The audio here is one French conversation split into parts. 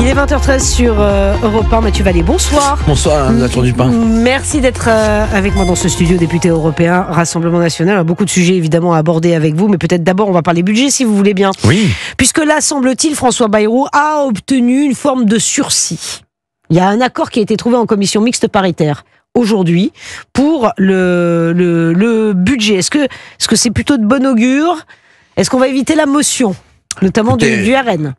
Il est 20h13 sur Europe 1. Mathieu Vallée, bonsoir. Bonsoir, la Tour du Pain. Merci d'être avec moi dans ce studio, député européen, Rassemblement National. Alors, beaucoup de sujets évidemment à aborder avec vous, mais peut-être d'abord on va parler budget si vous voulez bien. Oui. Puisque là, semble-t-il, François Bayrou a obtenu une forme de sursis. Il y a un accord qui a été trouvé en commission mixte paritaire aujourd'hui pour le budget. Est-ce que c'est plutôt de bon augure? Est-ce qu'on va éviter la motion, notamment du RN?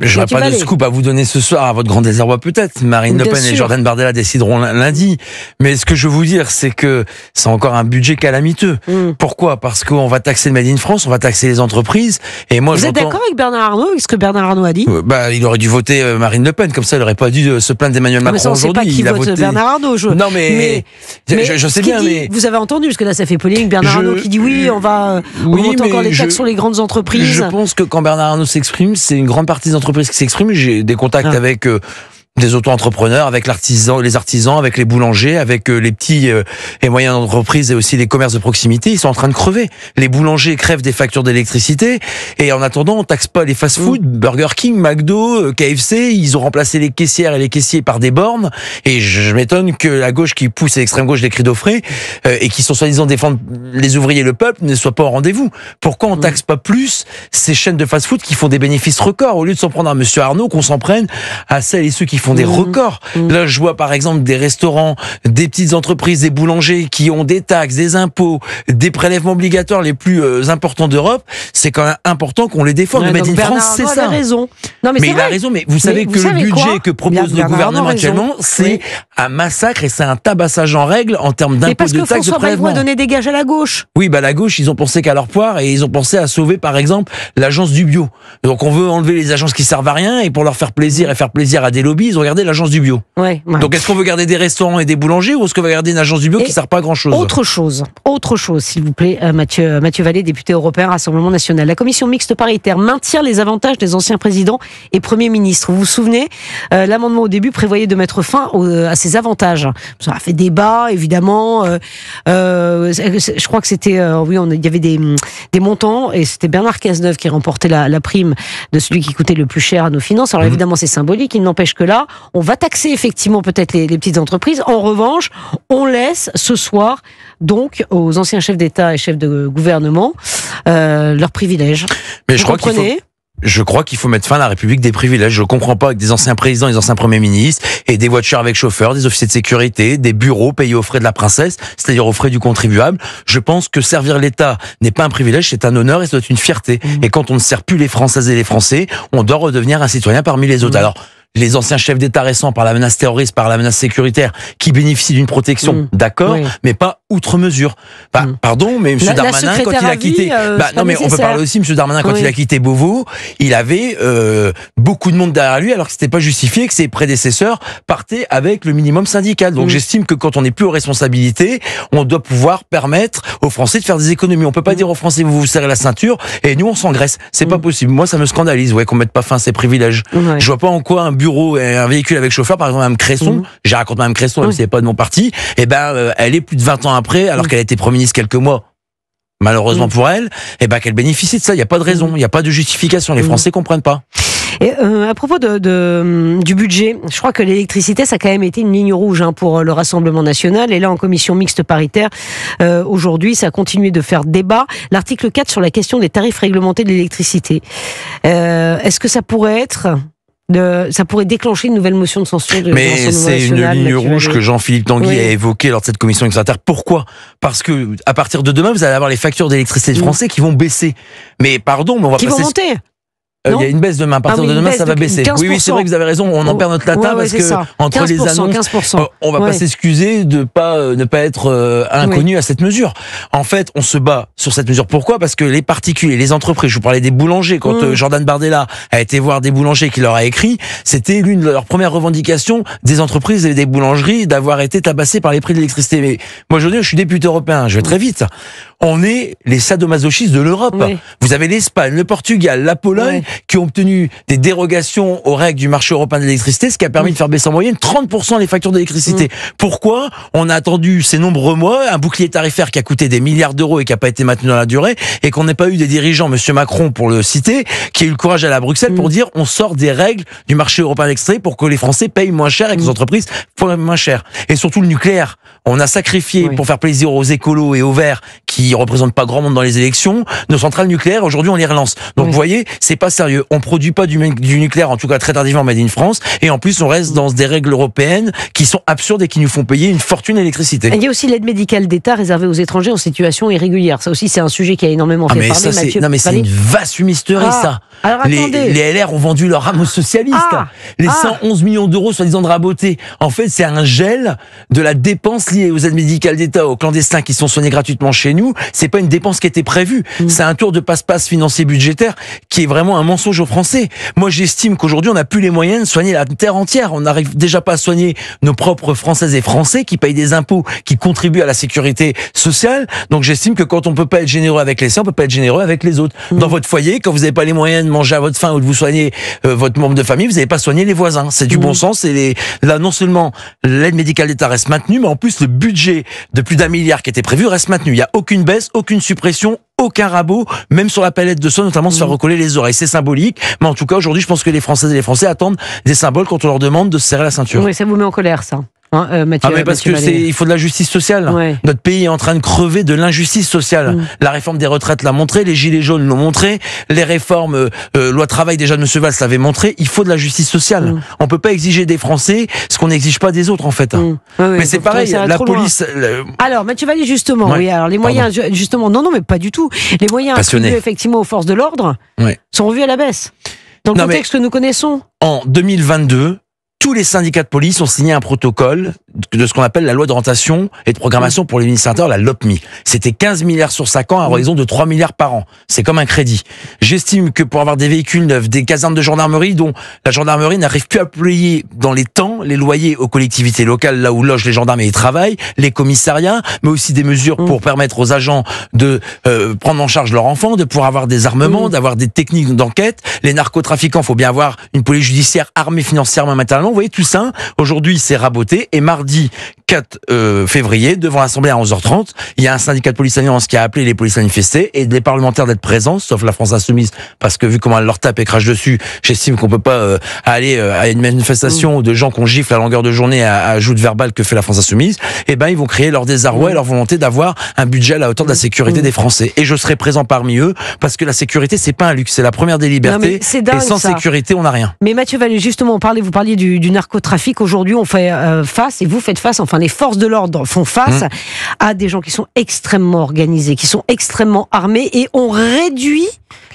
Je n'aurai pas de scoop à vous donner ce soir, à votre grand désarroi peut-être. Marine Le Pen et Jordan Bardella décideront lundi. Mais ce que je veux vous dire, c'est que c'est encore un budget calamiteux. Pourquoi? Parce qu'on va taxer le Made in France, on va taxer les entreprises. Et moi, vous êtes d'accord avec Bernard Arnault, avec ce que Bernard Arnault a dit? Il aurait dû voter Marine Le Pen, comme ça il n'aurait pas dû se plaindre d'Emmanuel Macron aujourd'hui. Il a voté Bernard Arnault. Non mais je sais bien, mais vous avez entendu, parce que là ça fait polémique, Bernard Arnault qui dit oui, on va augmenter encore les taxes sur les grandes entreprises. Je pense que quand Bernard Arnault s'exprime, c'est une grande partie des entreprises qui s'expriment. J'ai des contacts avec des auto-entrepreneurs, avec les artisans, avec les boulangers, avec les petits et moyennes entreprises et aussi les commerces de proximité. Ils sont en train de crever. Les boulangers crèvent des factures d'électricité et en attendant, on taxe pas les fast-food, Burger King, McDo, KFC. Ils ont remplacé les caissières et les caissiers par des bornes. Et je m'étonne que la gauche qui pousse à l'extrême gauche des cris d'Offray et qui sont soi-disant défendre les ouvriers et le peuple ne soit pas au rendez-vous. Pourquoi on taxe pas plus ces chaînes de fast-food qui font des bénéfices records au lieu de s'en prendre à Monsieur Arnault, qu'on s'en prenne à celles et ceux qui font des records. Là, je vois par exemple des restaurants, des petites entreprises, des boulangers qui ont des taxes, des impôts, des prélèvements obligatoires les plus importants d'Europe. C'est quand même important qu'on les défende. Le Made in France, c'est ça. Il a raison. Non, mais il a raison, mais vous savez que le budget que propose le gouvernement actuellement, c'est un massacre et c'est un tabassage en règle en termes d'impôts, de taxes, de prélèvements. Parce que François Bayrou a donné des gages à la gauche. Oui, la gauche, ils ont pensé qu'à leur poire et ils ont pensé à sauver par exemple l'agence du bio. Donc on veut enlever les agences qui servent à rien et pour leur faire plaisir et faire plaisir à des lobbies, ils ont regardé l'agence du bio. Ouais. Donc est-ce qu'on veut garder des restaurants et des boulangers ou est-ce qu'on va garder une agence du bio qui ne sert pas à grand chose? Autre chose, s'il vous plaît, Mathieu Vallée, député européen, Rassemblement National. La commission mixte paritaire maintient les avantages des anciens présidents et premiers ministres. Vous vous souvenez, l'amendement au début prévoyait de mettre fin à ces avantages. Ça a fait débat, évidemment. Je crois que c'était, il y avait des montants et c'était Bernard Cazeneuve qui remportait la prime de celui qui coûtait le plus cher à nos finances. Alors évidemment, c'est symbolique. Il n'empêche que là, on va taxer effectivement peut-être les petites entreprises. En revanche, on laisse ce soir donc aux anciens chefs d'État et chefs de gouvernement leurs privilèges. Mais je crois qu'il faut mettre fin à la République des privilèges. Je comprends pas avec des anciens présidents, des anciens premiers ministres et des voitures avec chauffeur, des officiers de sécurité, des bureaux payés aux frais de la princesse, c'est-à-dire aux frais du contribuable. Je pense que servir l'État n'est pas un privilège, c'est un honneur et ça doit être une fierté. Et quand on ne sert plus les Françaises et les Français, on doit redevenir un citoyen parmi les autres. Alors, les anciens chefs d'État récents par la menace terroriste, par la menace sécuritaire, qui bénéficient d'une protection, d'accord, mais pas outre mesure. Pardon, mais M. Darmanin, quand il a quitté... non, mais on peut parler aussi, M. Darmanin, quand il a quitté Beauvau, il avait beaucoup de monde derrière lui, alors que c'était pas justifié que ses prédécesseurs partaient avec le minimum syndical. Donc j'estime que quand on n'est plus aux responsabilités, on doit pouvoir permettre aux Français de faire des économies. On peut pas dire aux Français, vous vous serrez la ceinture, et nous, on s'engraisse. C'est pas possible. Moi, ça me scandalise, qu'on mette pas fin à ces privilèges. Je vois pas en quoi un bureau et un véhicule avec chauffeur, par exemple Mme Cresson, j'ai raconté Mme Cresson, même si c'est pas de mon parti, elle est plus de 20 ans après, alors qu'elle a été Premier ministre quelques mois, malheureusement pour elle, qu'elle bénéficie de ça. Il n'y a pas de raison, il n'y a pas de justification. Les Français comprennent pas. Et à propos du budget, je crois que l'électricité, ça a quand même été une ligne rouge pour le Rassemblement National. Et là, en commission mixte paritaire, aujourd'hui, ça a continué de faire débat. L'article 4 sur la question des tarifs réglementés de l'électricité. Est-ce que ça pourrait ça pourrait déclencher une nouvelle motion de censure de Mais c'est une ligne rouge que Jean-Philippe Tanguy a évoquée lors de cette commission extraterre. Pourquoi? Parce que à partir de demain, vous allez avoir les factures d'électricité des Français qui vont baisser. Mais pardon, mais on va qui vont monter. Il y a une baisse demain. À partir de demain, ça va baisser. 15%. Oui, c'est vrai que vous avez raison. On en perd notre latin parce que entre les annonces, 15%. on va pas s'excuser de ne pas être inconnu à cette mesure. En fait, on se bat sur cette mesure. Pourquoi? Parce que les particuliers, les entreprises, je vous parlais des boulangers, quand Jordan Bardella a été voir des boulangers qui leur a écrit, c'était l'une de leurs premières revendications des entreprises et des boulangeries d'avoir été tabassées par les prix de l'électricité. Mais moi, aujourd'hui, je suis député européen, je vais très vite. on est les sadomasochistes de l'Europe. Oui. Vous avez l'Espagne, le Portugal, la Pologne, qui ont obtenu des dérogations aux règles du marché européen de l'électricité, ce qui a permis de faire baisser en moyenne 30% les factures d'électricité. Pourquoi on a attendu ces nombreux mois, un bouclier tarifaire qui a coûté des milliards d'euros et qui n'a pas été maintenu dans la durée, et qu'on n'ait pas eu des dirigeants, monsieur Macron pour le citer, qui a eu le courage d'aller à Bruxelles pour dire on sort des règles du marché européen de l'électricité pour que les Français payent moins cher et que les entreprises payent moins cher. Et surtout le nucléaire. On a sacrifié pour faire plaisir aux écolos et aux verts qui représentent pas grand monde dans les élections, nos centrales nucléaires, aujourd'hui on les relance. Donc vous voyez, c'est pas sérieux. On produit pas du nucléaire, en tout cas très tardivement, made in France, et en plus on reste dans des règles européennes qui sont absurdes et qui nous font payer une fortune d'électricité. Il y a aussi l'aide médicale d'État réservée aux étrangers en situation irrégulière. Ça aussi c'est un sujet qui a énormément fait parler, Mathieu. Non mais c'est une vaste fumisterie ça. Alors attendez. Les LR ont vendu leur âme aux socialistes. Les 111 millions d'euros soi-disant de rabotés. En fait, c'est un gel de la dépense liée aux aides médicales d'État, aux clandestins qui sont soignés gratuitement chez nous. C'est pas une dépense qui était prévue. C'est un tour de passe-passe financier budgétaire qui est vraiment un mensonge aux Français. Moi, j'estime qu'aujourd'hui, on n'a plus les moyens de soigner la terre entière. On n'arrive déjà pas à soigner nos propres Françaises et Français qui payent des impôts, qui contribuent à la sécurité sociale. Donc, j'estime que quand on peut pas être généreux avec les siens, on peut pas être généreux avec les autres. Dans votre foyer, quand vous n'avez pas les moyens de manger à votre faim ou de vous soigner votre membre de famille, vous n'avez pas soigné les voisins. C'est du bon sens. Et là, non seulement l'aide médicale d'État reste maintenue, mais en plus, le budget de plus d'1 milliard qui était prévu reste maintenu. Il n'y a aucune baisse, aucune suppression, aucun rabot, même sur la palette de soins, notamment se faire recoller les oreilles. C'est symbolique, mais en tout cas, aujourd'hui, je pense que les Françaises et les Français attendent des symboles quand on leur demande de se serrer la ceinture. Oui, ça vous met en colère, ça. Mathieu, mais parce Mathieu que il faut de la justice sociale. Ouais. Notre pays est en train de crever de l'injustice sociale. La réforme des retraites l'a montré, les gilets jaunes l'ont montré, les réformes loi travail déjà de M. Valls l'avait montré. Il faut de la justice sociale. On peut pas exiger des Français ce qu'on n'exige pas des autres en fait. Mais c'est pareil, la police. Alors Mathieu Vallée, justement, oui. Alors les moyens, justement, non, mais pas du tout. Les moyens attribués effectivement aux forces de l'ordre sont revus à la baisse. Dans le contexte que nous connaissons. En 2022. Tous les syndicats de police ont signé un protocole de ce qu'on appelle la loi d'orientation et de programmation pour les ministères, la LOPMI. C'était 15 milliards sur 5 ans à horizon de 3 milliards par an. C'est comme un crédit. J'estime que pour avoir des véhicules neufs, des casernes de gendarmerie dont la gendarmerie n'arrive plus à payer dans les temps les loyers aux collectivités locales, là où logent les gendarmes et ils travaillent, les commissariats, mais aussi des mesures pour permettre aux agents de prendre en charge leurs enfants, de pouvoir avoir des armements, d'avoir des techniques d'enquête. Les narcotrafiquants, faut bien avoir une police judiciaire armée financièrement, matériellement. Vous voyez, tout ça, aujourd'hui, c'est raboté. Et mardi 4 février, devant l'Assemblée à 11h30, il y a un syndicat de police alliance qui a appelé les policiers à manifester et des parlementaires d'être présents, sauf la France Insoumise, parce que vu comment elle leur tape et crache dessus, j'estime qu'on peut pas aller à une manifestation de gens qu'on gifle à longueur de journée à joute verbale que fait la France Insoumise. Et ben, ils vont créer leur désarroi et leur volonté d'avoir un budget à la hauteur de la sécurité des Français. Et je serai présent parmi eux, parce que la sécurité, c'est pas un luxe, c'est la première des libertés. Dingue, et sans sécurité, on n'a rien. Mais Mathieu Vallée, justement, vous parliez du narcotrafic. Aujourd'hui, on fait face, et vous faites face, enfin les forces de l'ordre font face à des gens qui sont extrêmement organisés, qui sont extrêmement armés, et on réduit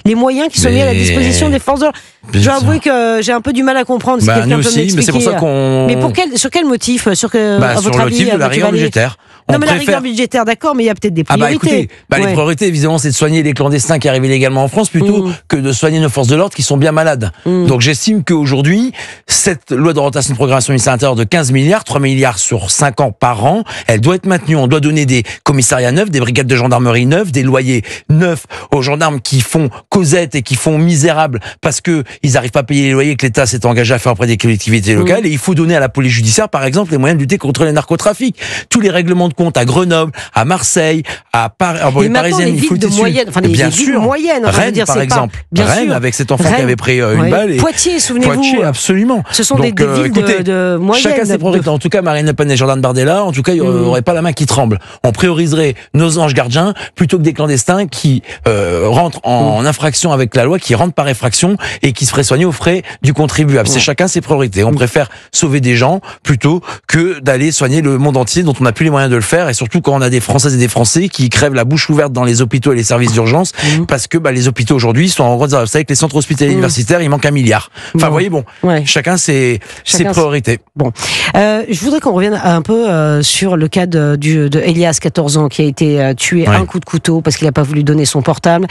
les moyens qui sont mis à la disposition des forces de l'ordre. Je dois avouer que j'ai un peu du mal à comprendre. Si quelqu'un peut m'expliquer. Mais c'est pour ça qu'on. Mais sur quel motif, à votre sur avis, le motif de la rigueur budgétaire. Non, mais la rigueur budgétaire, d'accord, mais il y a peut-être des priorités. Les priorités, évidemment, c'est de soigner les clandestins qui arrivent illégalement en France plutôt que de soigner nos forces de l'ordre qui sont bien malades. Donc j'estime qu'aujourd'hui, cette loi d'orientation de programmation ministère de l'Intérieur de 15 milliards, 3 milliards sur 5 ans par an, elle doit être maintenue. On doit donner des commissariats neufs, des brigades de gendarmerie neuves, des loyers neufs aux gendarmes qui font causette et qui font misérable parce que ils n'arrivent pas à payer les loyers que l'État s'est engagé à faire auprès des collectivités locales. Et il faut donner à la police judiciaire, par exemple, les moyens de lutter contre les narcotrafics. Tous les règlements de compte à Grenoble, à Marseille, à Paris, les Parisiennes, il faut le dessus. Bien sûr. Moyennes, Rennes, par exemple. Rennes, avec cet enfant qui avait pris une balle. Poitiers, souvenez-vous. Poitiers, absolument. Ce sont des villes de moyennes. Chacun ses priorités. En tout cas, Marine Le Pen et Jordan Bardella, en tout cas, il n'y aurait pas la main qui tremble. On prioriserait nos anges gardiens plutôt que des clandestins qui rentrent en infraction avec la loi, qui rentrent par effraction et qui se feraient soigner aux frais du contribuable. C'est chacun ses priorités. On préfère sauver des gens plutôt que d'aller soigner le monde entier dont on n'a plus les moyens de le faire, et surtout quand on a des Françaises et des Français qui crèvent la bouche ouverte dans les hôpitaux et les services d'urgence parce que les hôpitaux aujourd'hui sont en gros, vous savez que les centres hospitaliers universitaires, il manque 1 milliard. Enfin, vous voyez, chacun ses priorités. Bon, je voudrais qu'on revienne un peu sur le cas de Elias, 14 ans, qui a été tué à un coup de couteau parce qu'il n'a pas voulu donner son portable.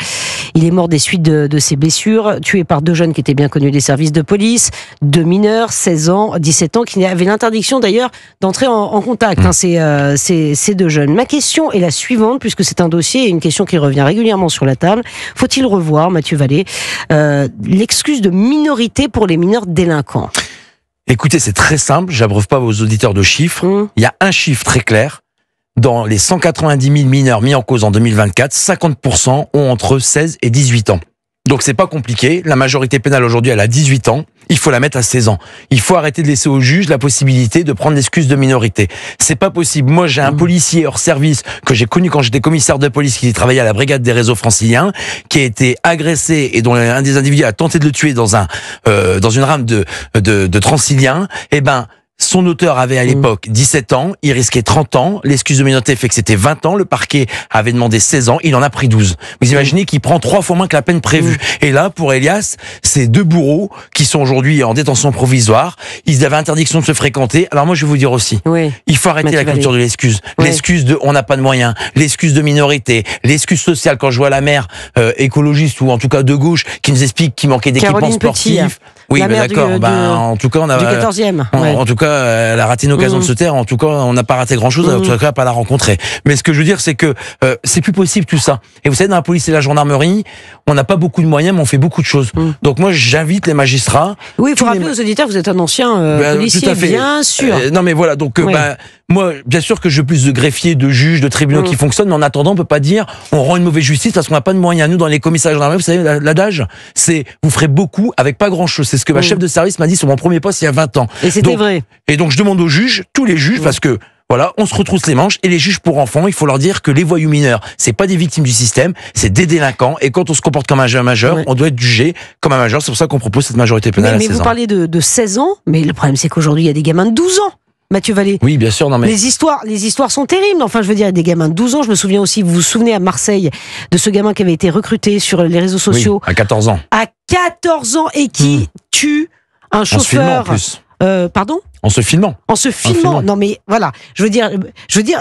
Il est mort des suites de ses blessures, tué par 2 jeunes qui était bien connu des services de police, 2 mineurs, 16 ans, 17 ans, qui avaient l'interdiction d'ailleurs d'entrer en contact, ces 2 jeunes. Ma question est la suivante, puisque c'est un dossier et une question qui revient régulièrement sur la table. Faut-il revoir, Mathieu Vallée, l'excuse de minorité pour les mineurs délinquants? Écoutez, c'est très simple, j'abreuve pas vos auditeurs de chiffres. Il y a un chiffre très clair. Dans les 190 000 mineurs mis en cause en 2024, 50% ont entre 16 et 18 ans. Donc c'est pas compliqué, la majorité pénale aujourd'hui elle a 18 ans, il faut la mettre à 16 ans. Il faut arrêter de laisser au juge la possibilité de prendre l'excuse de minorité. C'est pas possible. Moi j'ai un policier hors service que j'ai connu quand j'étais commissaire de police qui travaillait à la brigade des réseaux franciliens, qui a été agressé et dont un des individus a tenté de le tuer dans une rame de Transilien. Son auteur avait à l'époque 17 ans, il risquait 30 ans, l'excuse de minorité fait que c'était 20 ans, le parquet avait demandé 16 ans, il en a pris 12. Vous imaginez qu'il prend 3 fois moins que la peine prévue. Et là, pour Elias, c'est 2 bourreaux qui sont aujourd'hui en détention provisoire, ils avaient interdiction de se fréquenter. Alors moi je vais vous dire aussi, il faut arrêter la culture de l'excuse. L'excuse de on n'a pas de moyens, l'excuse de minorité, l'excuse sociale. Quand je vois la mère écologiste ou en tout cas de gauche qui nous explique qu'il manquait d'équipements sportifs. Oui, mais d'accord. En tout cas, on a du 14e. En tout cas, elle a raté une occasion de se taire. En tout cas, on n'a pas raté grand-chose. En tout cas, pas la rencontrer. Mais ce que je veux dire, c'est que c'est plus possible tout ça. Et vous savez, dans la police et la gendarmerie, on n'a pas beaucoup de moyens, mais on fait beaucoup de choses. Donc moi, j'invite les magistrats. Oui, il faut rappeler aux auditeurs, vous êtes un ancien policier, tout à fait. Bien sûr. Non, mais voilà. Donc, moi, bien sûr que je veux plus de greffiers, de juges, de tribunaux qui fonctionnent, mais en attendant, on peut pas dire on rend une mauvaise justice parce qu'on n'a pas de moyens. Nous, dans les commissariats de gendarmerie, vous savez, l'adage, c'est vous ferez beaucoup avec pas grand-chose. C'est ce que ma chef de service m'a dit sur mon premier poste il y a 20 ans. Et c'était vrai. Et donc, je demande aux juges, tous les juges, parce que voilà, on se retrousse les manches, et les juges pour enfants, il faut leur dire que les voyous mineurs, c'est pas des victimes du système, c'est des délinquants, et quand on se comporte comme un majeur, on doit être jugé comme un majeur. C'est pour ça qu'on propose cette majorité pénale à 16 ans. Mais vous parlez de 16 ans, mais le problème c'est qu'aujourd'hui il y a des gamins de 12 ans. Mathieu Vallée. Oui, bien sûr, non mais... Les histoires sont terribles. Enfin, je veux dire, il y a des gamins de 12 ans. Je me souviens aussi, vous vous souvenez à Marseille, de ce gamin qui avait été recruté sur les réseaux sociaux. Oui, à 14 ans. À 14 ans, et qui tue un chauffeur. En se filmant, en plus. Pardon ? En se filmant. En se filmant. Non mais voilà, je veux dire,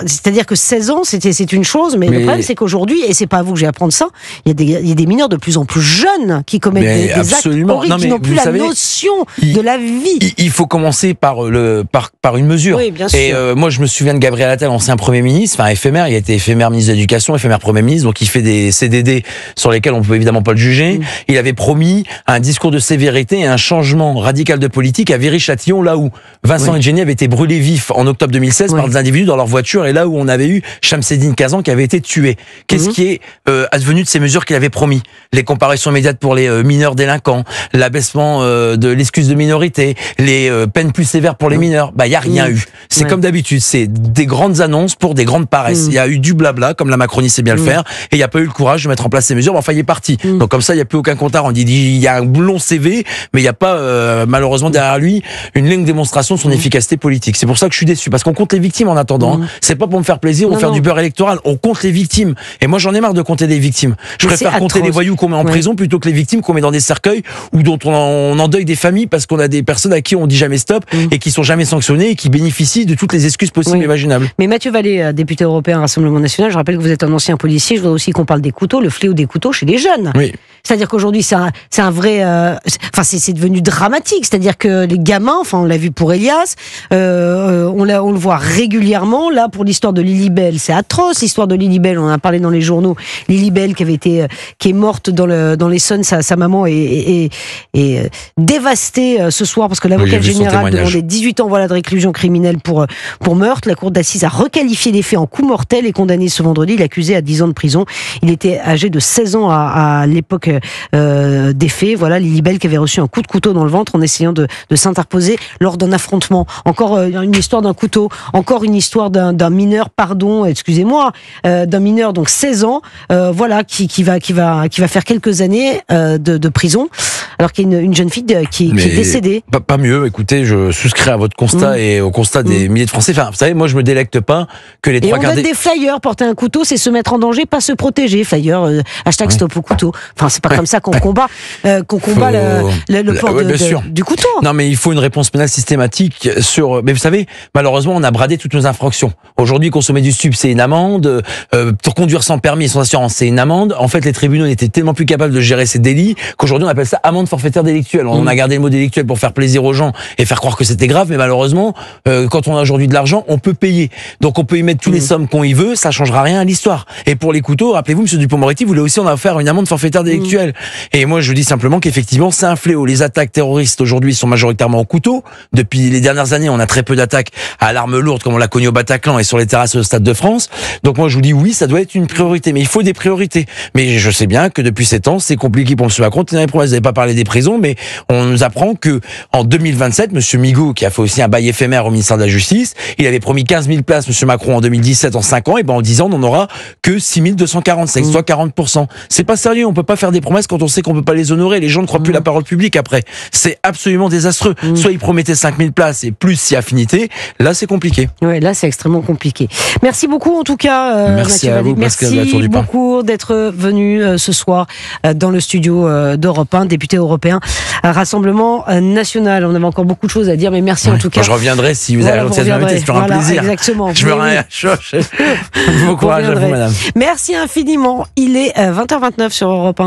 c'est-à-dire que 16 ans, c'est une chose, mais le problème c'est qu'aujourd'hui, et c'est pas à vous que j'ai à apprendre ça, il y a des mineurs de plus en plus jeunes qui commettent des actes horribles, qui n'ont plus la notion de la vie. Il faut commencer par une mesure. Oui, bien sûr. Et moi, je me souviens de Gabriel Attal, ancien Premier ministre, enfin éphémère, il a été éphémère ministre de l'Éducation, éphémère Premier ministre, donc il fait des CDD sur lesquels on peut évidemment pas le juger. Il avait promis un discours de sévérité et un changement radical de politique à Viry-Châtillon, là où Vincent Edgeni avait été brûlé vif en octobre 2016 par des individus dans leur voiture, et là où on avait eu Chamseddine Kazan qui avait été tué. Qu'est-ce qui est advenu de ces mesures qu'il avait promis? Les comparaisons immédiates pour les mineurs délinquants, l'abaissement de l'excuse de minorité, les peines plus sévères pour les mineurs. Il n'y a rien eu. C'est comme d'habitude, c'est des grandes annonces pour des grandes paresses. Il y a eu du blabla, comme la Macronie sait bien le faire, et il n'y a pas eu le courage de mettre en place ces mesures. Enfin, il est parti. Donc comme ça, il n'y a plus aucun compte à rendre. Il y a un long CV, mais il n'y a pas, malheureusement, derrière lui, une longue démonstration de son efficacité politique. C'est pour ça que je suis déçu, parce qu'on compte les victimes en attendant. C'est pas pour me faire plaisir ou faire du beurre électoral. On compte les victimes. Et moi, j'en ai marre de compter des victimes. Je préfère compter les voyous qu'on met en prison plutôt que les victimes qu'on met dans des cercueils ou dont on endeuille des familles parce qu'on a des personnes à qui on dit jamais stop et qui sont jamais sanctionnées et qui bénéficient de toutes les excuses possibles et imaginables. Mais Mathieu Vallée, député européen Rassemblement National, je rappelle que vous êtes un ancien policier. Je voudrais aussi qu'on parle des couteaux, le fléau des couteaux chez les jeunes. Oui. C'est-à-dire qu'aujourd'hui, c'est un vrai... c'est devenu dramatique. C'est-à-dire que les gamins, enfin, on l'a vu pour Elias, on le voit régulièrement. Là, pour l'histoire de Lilibelle, c'est atroce. L'histoire de Lilibelle, on en a parlé dans les journaux. Lilibelle qui est morte dans l'Essonne, sa maman est dévastée ce soir parce que l'avocat général demandait 18 ans de réclusion criminelle pour meurtre. La cour d'assises a requalifié les faits en coup mortel et condamné ce vendredi l'accusé à 10 ans de prison. Il était âgé de 16 ans à l'époque des faits. Voilà, Lilibelle qui avait reçu un coup de couteau dans le ventre en essayant de s'interposer lors d'un affrontement. Encore une histoire d'un couteau, encore une histoire d'un mineur, excusez-moi, d'un mineur, donc 16 ans, qui va faire quelques années de prison, alors qu'il y a une jeune fille qui est décédée. Pas mieux, écoutez, je souscris à votre constat et au constat des milliers de Français. Enfin, vous savez, moi je me délecte pas que les trois quarts des flyers, porter un couteau, c'est se mettre en danger, pas se protéger. Flyer, hashtag stop au couteau. Enfin, c'est pas comme ça qu'on combat, le port du couteau. Non, mais il faut une réponse pénale systématique sur. Mais vous savez, malheureusement, on a bradé toutes nos infractions. Aujourd'hui, consommer du stup, c'est une amende. Conduire sans permis et sans assurance, c'est une amende. En fait, les tribunaux n'étaient tellement plus capables de gérer ces délits qu'aujourd'hui, on appelle ça amende forfaitaire délictuelle. On a gardé le mot délictuel pour faire plaisir aux gens et faire croire que c'était grave, mais malheureusement, quand on a aujourd'hui de l'argent, on peut payer. Donc, on peut y mettre tous les sommes qu'on y veut, ça changera rien à l'histoire. Et pour les couteaux, rappelez-vous, M. Dupond-Moretti voulait aussi en faire une amende forfaitaire délictuelle. Et moi, je dis simplement qu'effectivement, c'est un fléau. Les attaques terroristes aujourd'hui sont majoritairement au couteau. Depuis les dernières années, on a très peu d'attaques à l'arme lourde, comme on l'a connu au Bataclan et sur les terrasses au Stade de France. Donc moi, je vous dis oui, ça doit être une priorité, mais il faut des priorités. Mais je sais bien que depuis 7 ans, c'est compliqué pour M. Macron. Vous n'avez pas parlé des prisons, mais on nous apprend que en 2027, M. Migaud, qui a fait aussi un bail éphémère au ministère de la Justice, il avait promis 15 000 places, M. Macron, en 2017, en 5 ans, et ben en 10 ans, on n'en aura que 6 245, soit 40%. C'est pas sérieux, on peut pas faire des promesses quand on sait qu'on peut pas les honorer. Les gens ne croient plus la parole publique après. C'est absolument désastreux. Soit ils promettaient 5 000 places et plus si affinité, là c'est compliqué. Ouais, là c'est extrêmement compliqué. Merci beaucoup en tout cas, merci Mathieu à vous, Vallée. Merci beaucoup d'être venu ce soir dans le studio d'Europe 1, député européen, Rassemblement national. On avait encore beaucoup de choses à dire, mais merci en tout cas. Je reviendrai si vous avez l'occasion de m'inviter, c'est toujours un plaisir. Exactement. Je me rends à choche. Bon courage à vous, madame. Merci infiniment. Il est 20h29 sur Europe 1.